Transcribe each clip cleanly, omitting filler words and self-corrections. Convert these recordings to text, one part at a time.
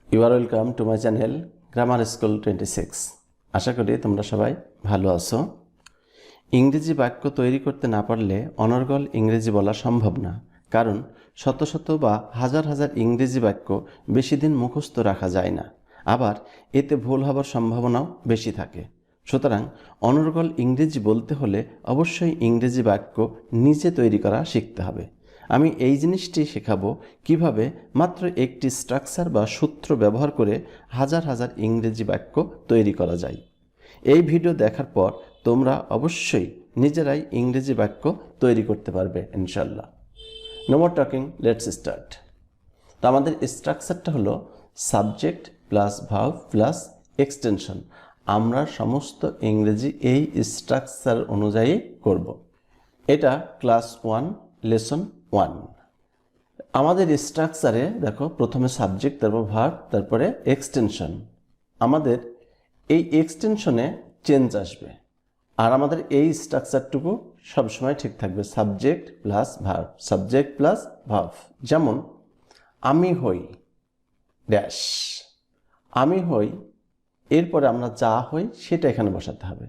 You are welcome to my channel grammar school 26। আশা করি তোমরা সবাই ভালো আছো। ইংরেজি বাক্য তৈরি করতে না পারলে অনর্গল ইংরেজি বলা সম্ভব না, কারণ শত শত বা হাজার হাজার ইংরেজি বাক্য বেশি দিন মুখস্থ রাখা যায় না, আবার এতে ভুল হবার সম্ভাবনাও বেশি থাকে। সুতরাং অনর্গল ইংরেজি বলতে হলে অবশ্যই ইংরেজি বাক্য নিজে তৈরি করা শিখতে হবে। আমি এই জিনিসটি শেখাবো কিভাবে মাত্র একটি স্ট্রাকচার বা সূত্র ব্যবহার করে হাজার হাজার ইংরেজি বাক্য তৈরি করা যায়। এই ভিডিও দেখার পর তোমরা অবশ্যই নিজেরাই ইংরেজি বাক্য তৈরি করতে পারবে ইনশাল্লাহ। No more talking, let's start. তো আমাদের স্ট্রাকচারটা হলো subject plus verb plus extension. আমরা সমস্ত ইংরেজি এই স্ট্রাকচার অনুযায়ী করব। এটা ক্লাস 1 লেসন 1। আমাদের স্ট্রাকচারে দেখো, প্রথমে সাবজেক্ট, তারপর ভার্ব, তারপরে এক্সটেনশন। আমাদের এই এক্সটেনশনে চেঞ্জ আসবে, আর আমাদের এই স্ট্রাকচারটুকু সবসময় ঠিক থাকবে, subject plus verb, subject plus verb. যেমন আমি হই ড্যাশ, আমি হই, এরপরে আমরা যা হই সেটা এখানে বসাতে হবে।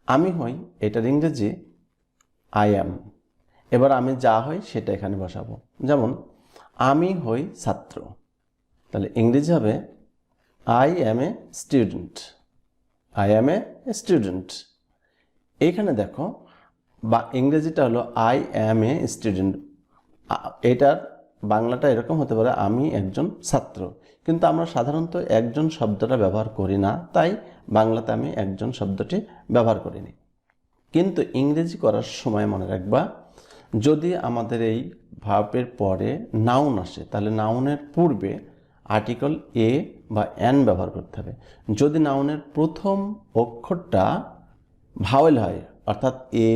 আমি হই, এটার ইংরেজি আই অ্যাম। এবার আমি যা হই সেটা এখানে বসাবো। যেমন আমি হই ছাত্র, তাহলে ইংরেজি হবে I am a student, I am a student. এইখানে দেখো, বা ইংরেজিটা হলো আই অ্যাম এ স্টুডেন্ট। এটার বাংলাটা এরকম হতে পারে আমি একজন ছাত্র, কিন্তু আমরা সাধারণত একজন শব্দটা ব্যবহার করি না, তাই বাংলাতে আমি একজন শব্দটি ব্যবহার করিনি। কিন্তু ইংরেজি করার সময় মনে রাখবা, যদি আমাদের এই ভার্বের পরে নাউন আসে, তাহলে নাউনের পূর্বে আর্টিকেল এ বা অ্যান ব্যবহার করতে হবে। যদি নাউনের প্রথম অক্ষরটা ভাওয়েল হয়, অর্থাৎ এ,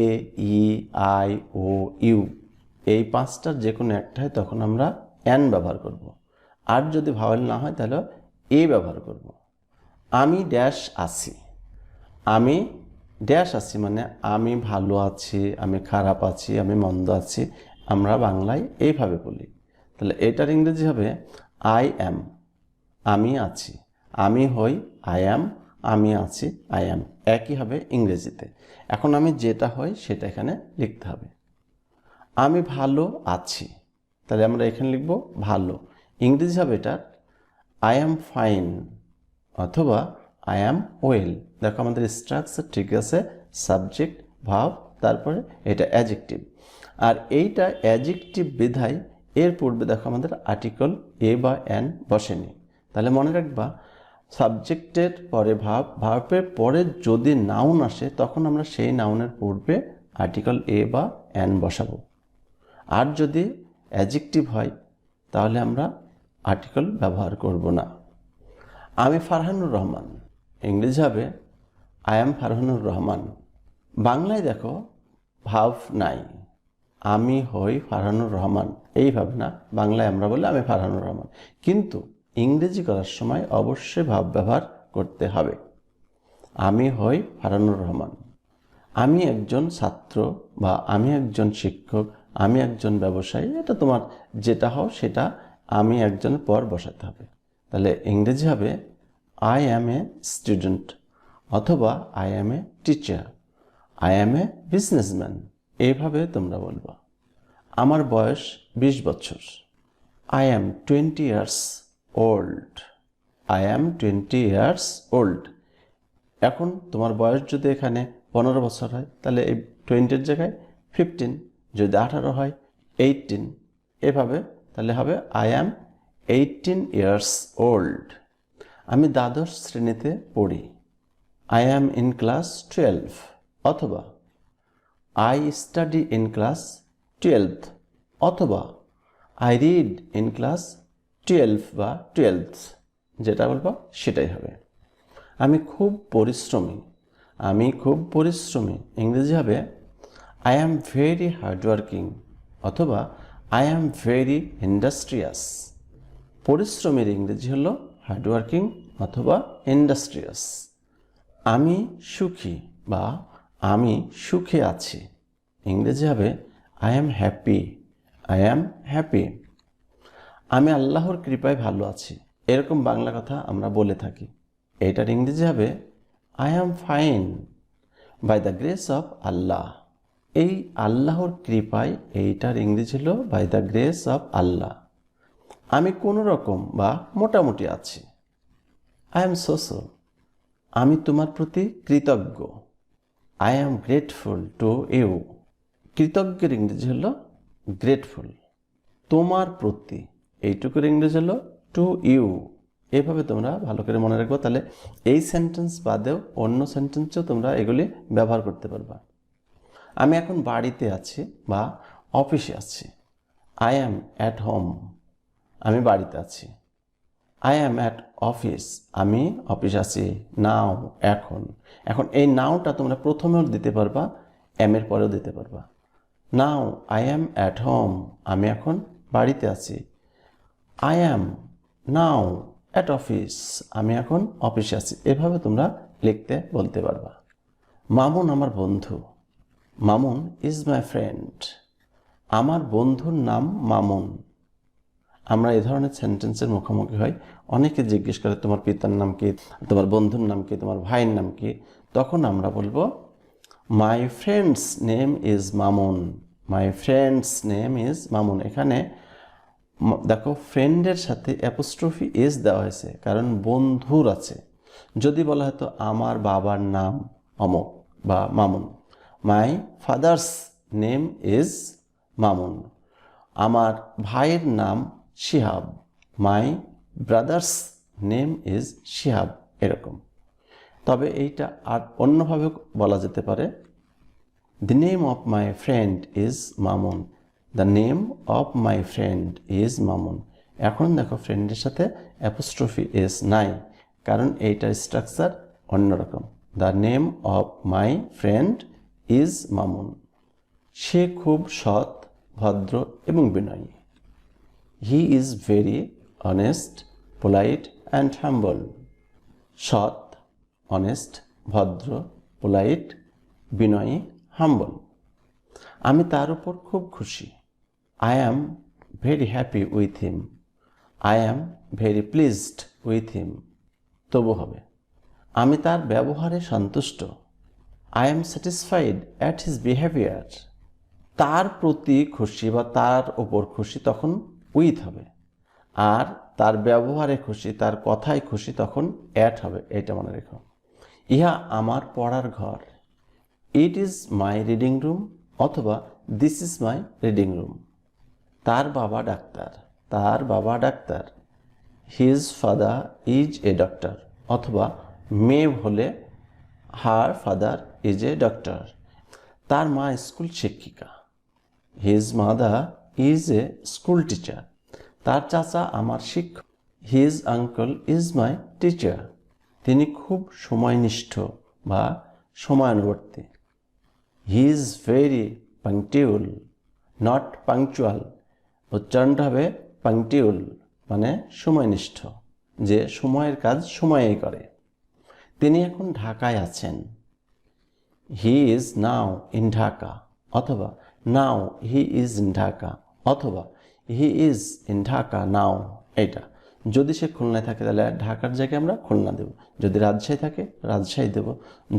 ই, আই, ও, ইউ, এই পাঁচটার যে কোনো একটা হয়, তখন আমরা অ্যান ব্যবহার করব। আর যদি ভাওয়েল না হয় তাহলে এ ব্যবহার করব। আমি ড্যাশ আছি, আমি ড্যাশ আছি মানে আমি ভালো আছি, আমি খারাপ আছি, আমি মন্দ আছি, আমরা বাংলায় এইভাবে বলি। তাহলে এটার ইংরেজি হবে আই অ্যাম, আমি আছি। আমি হই আই অ্যাম, আমি আছি আই অ্যাম, একই হবে ইংরেজিতে। এখন আমি যেটা হই সেটা এখানে লিখতে হবে। আমি ভালো আছি, তাহলে আমরা এখানে লিখব ভালো। ইংরেজি হবে এটা আই অ্যাম ফাইন অথবা আই অ্যাম ওয়েল। দেখো আমাদের স্ট্রাকচার ঠিক আছে, সাবজেক্ট ভার্ব, তারপরে এটা অ্যাডজেক্টিভ। আর এইটা অ্যাডজেক্টিভ বিধায় এর পূর্বে দেখো আমাদের আর্টিকেল এ বা অ্যান বসেনি। তাহলে মনে রাখবা, সাবজেক্টের পরে ভার্ব, ভার্বের পরে যদি নাউন আসে তখন আমরা সেই নাউনের পূর্বে আর্টিকেল এ বা অ্যান বসাবো। আর যদি অ্যাডজেক্টিভ হয় তাহলে আমরা আর্টিকেল ব্যবহার করব না। আমি ফারহানুর রহমান, ইংরেজি হবে আই অ্যাম ফারহানুর রহমান। বাংলায় দেখো ভার্ব নাই, আমি হই ফারহানুর রহমান, এইভাবে না, বাংলায় আমরা বলি আমি ফারহানুর রহমান। কিন্তু ইংরেজি করার সময় অবশ্যই ভার্ব ব্যবহার করতে হবে। আমি হই ফারহানুর রহমান। আমি একজন ছাত্র বা আমি একজন শিক্ষক, আমি একজন ব্যবসায়ী, এটা তোমার যেটা হও সেটা আমি একজন পর বসাতে হবে। তাহলে ইংরেজি হবে আই অ্যাম এ স্টুডেন্ট অথবা I am a teacher, I am a businessman, এইভাবে তোমরা বলবা। আমার বয়স 20 বছর, I am 20 years old, I am 20 years old. এখন তোমার বয়স যদি এখানে 15 বছর হয় তাহলে এই 20-এর জায়গায় 15, যদি 18 হয় 18, এভাবে তাহলে হবে আই অ্যাম 18 ইয়ার্স ওল্ড। আমি দ্বাদশ শ্রেণীতে পড়ি, আই অ্যাম ইন ক্লাস 12 অথবা আই স্টাডি ইন ক্লাস 12 অথবা আই রিড ইন ক্লাস 12 বা 12th, যেটা বলবো সেটাই হবে। আমি খুব পরিশ্রমী, আমি খুব পরিশ্রমী, ইংরেজি হবে আই অ্যাম ভেরি হার্ডওয়ার্কিং অথবা আই অ্যাম ভেরি ইন্ডাস্ট্রিয়াস। পরিশ্রমের ইংরেজি হলো হার্ডওয়ার্কিং অথবা ইন্ডাস্ট্রিয়াস। আমি সুখী বা আমি সুখে আছি, ইংরেজি হবে I am happy, I am happy. আমি আল্লাহর কৃপায় ভালো আছি, এরকম বাংলা কথা আমরা বলে থাকি। এইটার ইংরেজি হবে I am fine by the grace of Allah. এই আল্লাহর কৃপায় এইটার ইংরেজি হলো by the grace of Allah. আমি কোনো রকম বা মোটামুটি আছি। আই অ্যাম সো, আমি তোমার প্রতি কৃতজ্ঞ। I am grateful to you. কৃতজ্ঞের ইংরেজি হলো গ্রেটফুল। তোমার প্রতি, এইটুকুর ইংরেজি হলো টু ইউ। এইভাবে তোমরা ভালো করে মনে রাখবো, তাহলে এই সেন্টেন্স বাদেও অন্য সেন্টেন্সেও তোমরা এগুলি ব্যবহার করতে পারবা। আমি এখন বাড়িতে আছি বা অফিসে আছি। আই অ্যাম অ্যাট হোম, আমি বাড়িতে আছি। আই অ্যাম অ্যাট অফিস, আমি অফিস আছি। নাও, এখন। এখন এই নাওটা তোমরা প্রথমেও দিতে পারবা, এর পরেও দিতে পারবা। Now I am at home, আমি এখন বাড়িতে আছি। I am now at office, আমি এখন অফিসে আছি। এভাবে তোমরা লিখতে বলতে পারবা। মামুন আমার বন্ধু। মামুন ইজ মাই ফ্রেন্ড, আমার বন্ধুর নাম মামুন। আমরা এই ধরনের সেন্টেন্সের মুখোমুখি হই। অনেকে জিজ্ঞেস করে তোমার পিতার নাম কি, তোমার বন্ধুর নাম কি, তোমার ভাইয়ের নাম কি। তখন আমরা বলবো my friends name is Mamun, my friends name is Mamun. এখানে দেখো ফ্রেন্ডের সাথে অ্যাপোস্ট্রফি এস দেওয়া হয়েছে, কারণ বন্ধুর আছে। যদি বলা হতো আমার বাবার নাম অমক বা Mamun, my father's name is Mamun, আমার ভাইয়ের নাম শিহাব, মাই ব্রাদার্স নেম ইজ শিহাব, এরকম। তবে এইটা আর অন্যভাবে বলা যেতে পারে, The name of my friend is Mamun, the name of my friend is Mamun. এখন দেখো ফ্রেন্ডের সাথে অ্যাপোস্ট্রফি এস নাই, কারণ এইটার স্ট্রাকচার অন্যরকম। The name of my friend is Mamun. সে খুব সৎ, ভদ্র এবং বিনয়ী। He is very honest, polite and humble. সৎ, অনেস্ট, ভদ্র, পোলাইট, বিনয়ী, হাম্বল। আমি তার উপর খুব খুশি। I am very happy with him, I am very pleased with him. তবু হবে আমি তার ব্যবহারে সন্তুষ্ট। I am satisfied at his behaviour. তার প্রতি খুশি বা তার ওপর খুশি তখন উইথ হবে, আর তার ব্যবহারে খুশি, তার কথায় খুশি তখন অ্যাট হবে। এটা মনে রেখো। ইহা আমার পড়ার ঘর। It is my reading room অথবা this is my reading room. তার বাবা ডাক্তার, তার বাবা doctor. His father is a doctor অথবা মেয়ে হলে her father is a doctor. তার মা স্কুল শিক্ষিকা। His mother is a school teacher. তার চাচা আমার শিক্ষক। His uncle is my teacher. তিনি খুব সময়নিষ্ঠ বা সময়ানুবর্তী। He is very punctual, not punctual. উচ্চারণটা হবে পাংটিউল, মানে সময়নিষ্ঠ, যে সময়ের কাজ সময়েই করে। তিনি এখন ঢাকায় আছেন। He is now in Dhaka অথবা নাও হি ইজ ইন ঢাকা অথবা হি ইজ ইন ঢাকা নাও। এটা যদি সে খুলনায় থাকে তাহলে ঢাকার জায়গায় আমরা খুলনা দেব, যদি রাজশাহী থাকে রাজশাহী দেব,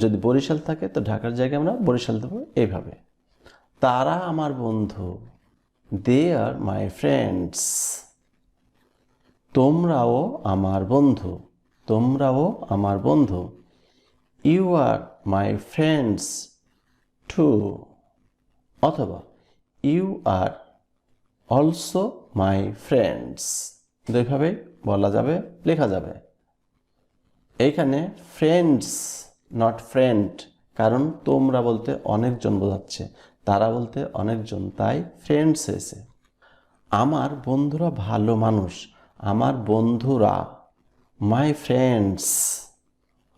যদি বরিশাল থাকে তো ঢাকার জায়গায় আমরা বরিশাল দেব। এইভাবে তারা আমার বন্ধু। They are my friends. তোমরাও আমার বন্ধু, তোমরাও আমার বন্ধু। You are my friends too অথবা you are also my friends. দুইভাবে বলা যাবে, লেখা যাবে। এইখানে ফ্রেন্ডস নট ফ্রেন্ড, কারণ তোমরা বলতে অনেকজন বোঝাচ্ছে, তারা বলতে অনেকজন, তাই ফ্রেন্ডস হয়েছে। আমার বন্ধুরা ভালো মানুষ, আমার বন্ধুরা। My friends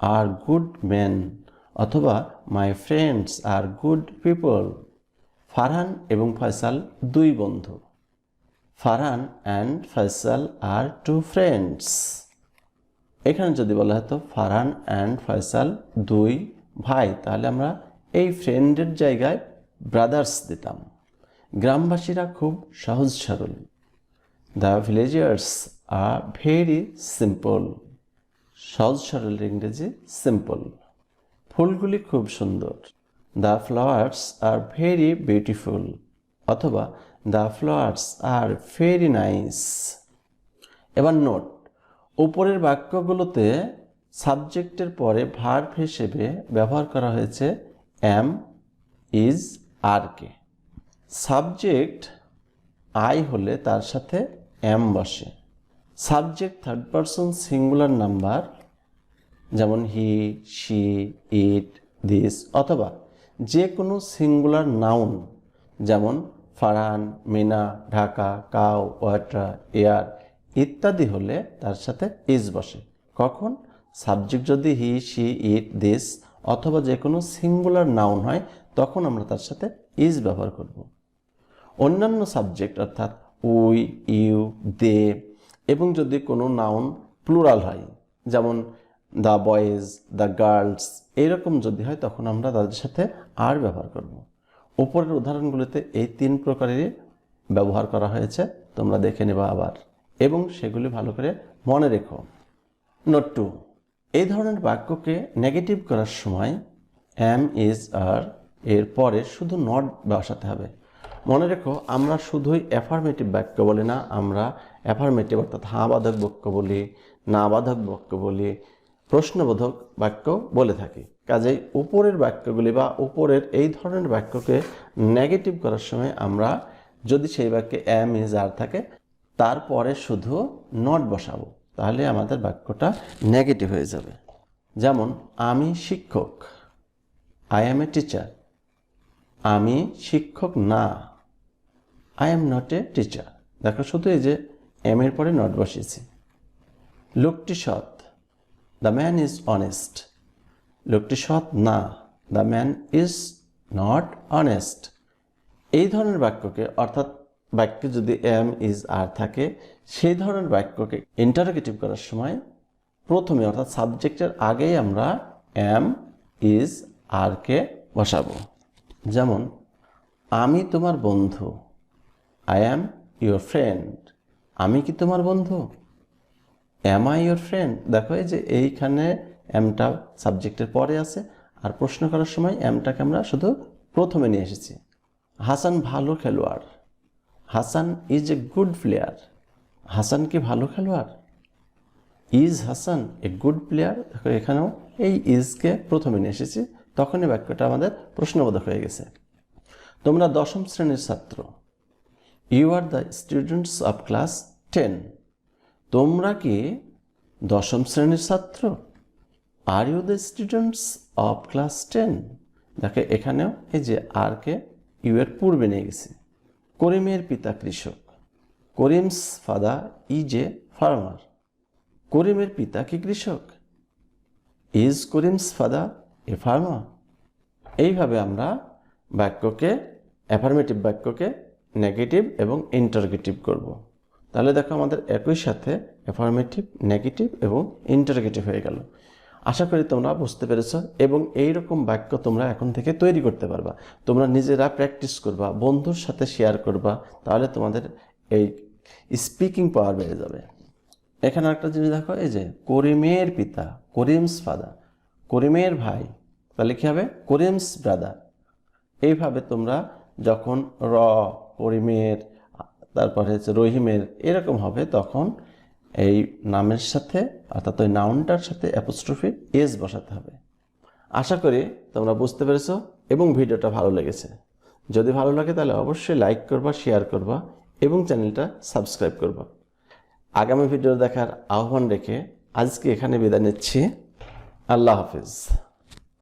are good men অথবা my friends are good people. Farhan এবং ফয়সাল দুই বন্ধু। Farhan and Faisal are two friends. এখানে যদি বলা হতো ফারহান অ্যান্ড ফয়সাল দুই ভাই, তাহলে আমরা এই ফ্রেন্ডের জায়গায় ব্রাদার্স দিতাম। গ্রামবাসীরা খুব সহজ সরল। The villagers are very simple. সহজ সরল ইংরেজি সিম্পল। ফুলগুলি খুব সুন্দর। The flowers are very beautiful অথবা the flowers are very nice. এবার নোট, উপরের বাক্যগুলোতে সাবজেক্টের পরে ভার্ব হিসেবে ব্যবহার করা হয়েছে অ্যাম, ইজ, আর কে। সাবজেক্ট আই হলে তার সাথে অ্যাম বসে। Subject third person singular number যেমন হি, শি, ইট, দিস অথবা যে কোনো সিঙ্গুলার নাউন যেমন Farhan, Mina, Dhaka, cow, water, air ইত্যাদি হলে তার সাথে ইজ বসে। কখন? সাবজেক্ট যদি হি, শি, ইট, দিস অথবা যে কোনো সিঙ্গুলার নাউন হয় তখন আমরা তার সাথে ইজ ব্যবহার করব। অন্যান্য সাবজেক্ট অর্থাৎ উই, ইউ, দে এবং যদি কোনো নাউন প্লুরাল হয় যেমন দ্য বয়েজ, দ্য গার্লস এইরকম যদি হয় তখন আমরা তাদের সাথে আর ব্যবহার করব। উপরের উদাহরণগুলিতে এই 3 প্রকারেরই ব্যবহার করা হয়েছে, তোমরা দেখে নেবা আবার এবং সেগুলি ভালো করে মনে রেখো। নোট 2, এই ধরনের বাক্যকে নেগেটিভ করার সময় অ্যাম, ইজ, আর এর পরে শুধু নট বসাতে হবে। মনে রেখো, আমরা শুধুই অ্যাফার্মেটিভ বাক্য বলি না, আমরা অ্যাফার্মেটিভ অর্থাৎ হাঁ বাধক বাক্য বলি, না বাধক বাক্য বলি, প্রশ্নবোধক বাক্য বলে থাকি। কাজেই উপরের বাক্যগুলি বা উপরের এই ধরনের বাক্যকে নেগেটিভ করার সময় আমরা যদি সেই বাক্যে অ্যাম, ইজ, আর থাকে তারপরে শুধু নট বসাবো, তাহলে আমাদের বাক্যটা নেগেটিভ হয়ে যাবে। যেমন আমি শিক্ষক, আই অ্যাম এ টিচার। আমি শিক্ষক না, I am not a teacher. দেখো শুধু এই যে এম এর পরে নট বসিয়েছি। লোকটি সৎ, দ্য ম্যান ইজ অনেস্ট। লোকটি সৎ না, the man is not honest. এই ধরনের বাক্যকে অর্থাৎ বাক্যে যদি এম, ইজ, আর থাকে সেই ধরনের বাক্যকে ইন্টারোগেটিভ করার সময় প্রথমে অর্থাৎ সাবজেক্টের আগেই আমরা এম, ইজ, আর কে বসাবো। যেমন আমি তোমার বন্ধু, আই অ্যাম ইউর ফ্রেন্ড। আমি কি তোমার বন্ধু? Am I your friend? দেখো এই যে এইখানে এমটা সাবজেক্টের পরে আছে আর প্রশ্ন করার সময় এমটাকে আমরা শুধু প্রথমে নিয়ে এসেছি। হাসান ভালো খেলোয়াড়, Hasan is a good player. Hasan কি ভালো খেলোয়াড়? Is Hasan a good player? দেখো এখানেও এই ইজকে প্রথমে নিয়ে এসেছি, তখনই বাক্যটা আমাদের প্রশ্নবোধক হয়ে গেছে। তোমরা 10ম শ্রেণীর ছাত্র, you are the students of class 10। তোমরা কি 10ম শ্রেণীর ছাত্র? Are you the students of class 10? দেখো এখানেও এই যে আর কে ইউ এর পূর্বে নিয়ে গেছি। করিমের পিতা কৃষক, Karim's father is a farmer. করিমের পিতা কি কৃষক? Is Karim's father a farmer? এইভাবে আমরা বাক্যকে অ্যাফার্মেটিভ বাক্যকে নেগেটিভ এবং ইন্টারোগেটিভ করব। তাহলে দেখো আমাদের একই সাথে অ্যাফার্মেটিভ, নেগেটিভ এবং ইন্টারোগেটিভ হয়ে গেল। আশা করি তোমরা বুঝতে পেরেছো এবং এই রকম বাক্য তোমরা এখন থেকে তৈরি করতে পারবা। তোমরা নিজেরা প্র্যাকটিস করবা, বন্ধুর সাথে শেয়ার করবা, তাহলে তোমাদের এই স্পিকিং পাওয়ার বেড়ে যাবে। এখানে একটা জিনিস দেখো, এই যে করিমের পিতা, করিমস ফাদার, করিমের ভাই, তাহলে কি হবে? করিমস ব্রাদার। এইভাবে তোমরা যখন করিমের, তারপরে হচ্ছে রহিমের এরকম হবে তখন এই নামের সাথে অর্থাৎ ওই নাউনটার সাথে অ্যাপোস্ট্রফি এস বসাতে হবে। আশা করি তোমরা বুঝতে পেরেছো এবং ভিডিওটা ভালো লেগেছে। যদি ভালো লাগে তাহলে অবশ্যই লাইক করবা, শেয়ার করবা এবং চ্যানেলটা সাবস্ক্রাইব করবা। আগামী ভিডিও দেখার আহ্বান রেখে আজকে এখানে বিদায় নিচ্ছি। আল্লাহ হাফিজ।